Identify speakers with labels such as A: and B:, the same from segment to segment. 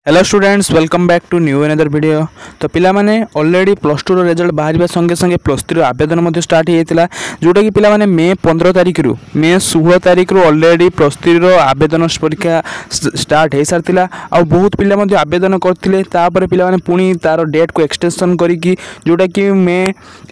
A: Hello students welcome back to new another video. तो पिला माने ऑलरेडी प्लस टू रिजल्ट बाहर संगे संगे प्लस थ्री आवेदन स्टार्ट होता जोटा कि पिला माने मे 15 तारिख रु मे 16 तारिख रु ऑलरेडी प्लस थ्री आवेदन परीक्षा स्टार्ट हो सारी आ बहुत पिला आवेदन करते पिला माने पुणी तार डेट को एक्सटेंशन करी जोटा कि मे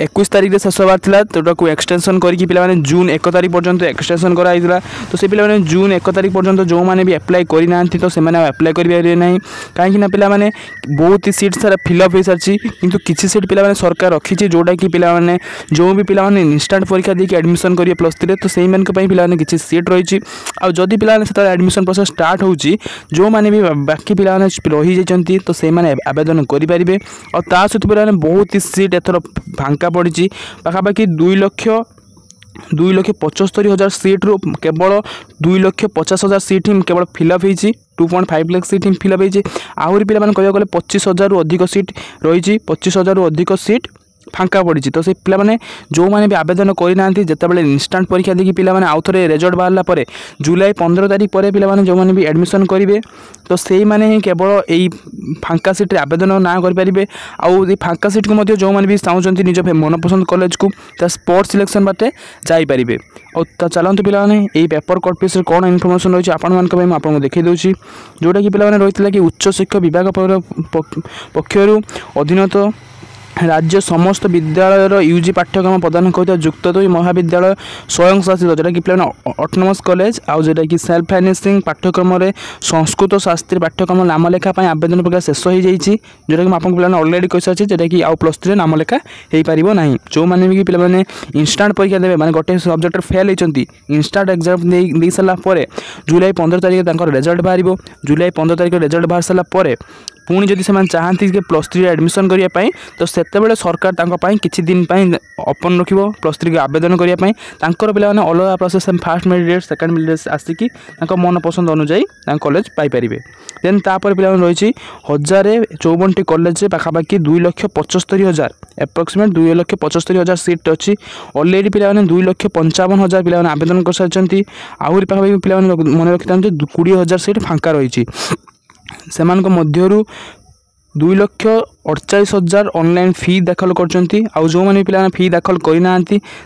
A: 21 तारिख में शेष होबार था जोटा को एक्सटेंशन करी पिला माने जून 1 तारिख पर्यंत एक्सटेंशन कराइला। तो से पिला माने जून 1 तारिख पर्यंत जो मैंने भी अप्लाई करना तो से अप्लाई करेंगे ना कहीं पिला माने बहुत ही सीट सारा फिलअप हो सारी किंतु किसी सीट पिला माने सरकार रखी जोटा कि पिला माने जो भी पिला माने इंस्टांट परीक्षा देके एडमिशन करिए प्लस थ्री तो से पिला माने किसी सीट रही आदि पिला माने एडमिशन प्रोसेस स्टार्ट होची जो माने भी बाकी पिला माने रही जाइछंती तो से माने आवेदन करि परिबे और ता सहित पिला माने बहुत ही सीट एथर फांका पड़ी पाखापाखि 2,75,000 सीट रु केवल 2,50,000 सीट ही केवल फिलअप होती 2.5 लाख सीट ही फिलअप होती आहरी पिला माने कहया गले 25,000 रु अधिक सीट रही 25,000 रु अधिक सीट फांका पड़ी तो से पिला माने जो माने भी आवेदन करना जितेबाला इंस्टांट परीक्षा देखिए पिला माने आउ थे रिजल्ट बाहरला परे जुलाई 15 तारिख पर पिला माने जो माने भी एडमिशन करेंगे तो से माने ही केवल यही फांका सीट रे आवेदन ना करेंगे आउ फांका सीट को जो माने भी चाहते निज मनपसंद कॉलेज को स्पोर्ट्स सिलेक्शन बाटे जापरेंगे और चलते पिला माने यही पेपर कट पीस कौन इनफर्मेशन रही आपको देखी दूसरी जोटा कि पिला माने रही कि उच्च शिक्षा विभाग पक्षर अधीनत राज्य समस्त विद्यालय यूजी पाठ्यक्रम प्रदान करता युक्त 2 महाविद्यालय स्वयं शासित जोटा कि पिला ऑटोनोमस कॉलेज आउ जोटा कि सेल्फ फाइनेंसिंग पाठ्यक्रम में संस्कृत शास्त्री पाठ्यक्रम नाम लेखा आवेदन प्रक्रिया शेष हो जाइए जोटा कि आपको पिला ऑलरेडी कही सारी जोटा कि आउ प्लस थ्री नाम लेखा हो पार ना जो मैंने भी पिला इंस्टांट परीक्षा देवे मैंने गोटे सब्जेक्ट फेल होती इंस्टांट एग्जाम दे सारापर जुलाई 15 तारिख रिजल्ट बाहर जुलाई 15 तारिख रिजल्ट बाहर सारापर पुणी जदि से चाहती कि प्लस थ्री एडमिशन करने तो सेतेबेले सरकार किसी दिन ओपन रखिब प्लस थ्री आवेदन करने पिला अलग process first merit second merit आसिकी मन पसंद अनुजाई कॉलेज पाइपर देन तापर पिला रही 1054 कॉलेज पाखापाखि 2,75,000 एप्रोक्सीमेट 2,75,000 सीट अच्छी ऑलरेडी पिला 2,55,000 पिला आवेदन कर सारी आहरी पाखापाखि पिला मन रखी था 20,000 सीट फांका रही से 2,48,000 ऑनलाइन फी दाखल करछंती आउ जो माने पिला फी दाखल करना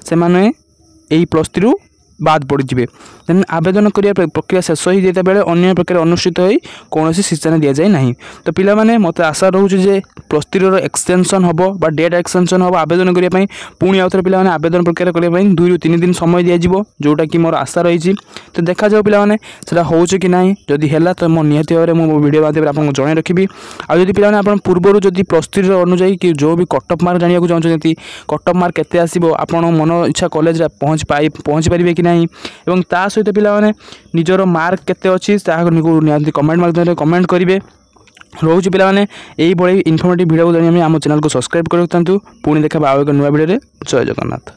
A: से माने यही प्लस थ्री बाद पड़ जाए देन आवेदन करिया प्रक्रिया शेष हो जाता बेले अन्य प्रक्रिया अनुष्ठित हो कौन सूचना दि जाए ना तो पिला माने मते आशा रोचे प्लस थ्री एक्सटेंशन हम डेट एक्सटेंशन हम आवेदन करने पुणी आउ थे पिला आवेदन प्रक्रिया करने 2 ରୁ 3 दिन समय दि जोटा कि मोर आशा रही तो देखा जाओ पिला माने सेटा होउछ कि नहीं जदि हेला तो मो निहती भाव में मो वीडियो माध्यम आपको जणाई रखी आ जदि पिला माने पूर्व जदि प्लस थ्री अनुजाई कि जो भी कटअफ मार्क जानिया चाहते कटअफ मार्क केते आसीबो आपण मन इच्छा कॉलेज पहुँच पारे कि नहीं एवं ता सहित पिला माने निजर मार्क केते अछि निहाती कमेंट माध्यम कमेंट करेंगे रोज पिला माने यही बड़ी इनफॉर्मेटिव वीडियो को जानिए आम चैनल को सब्सक्राइब कर रखता पुणी देखा आउ एक नुआ वीडियो जय जगन्नाथ।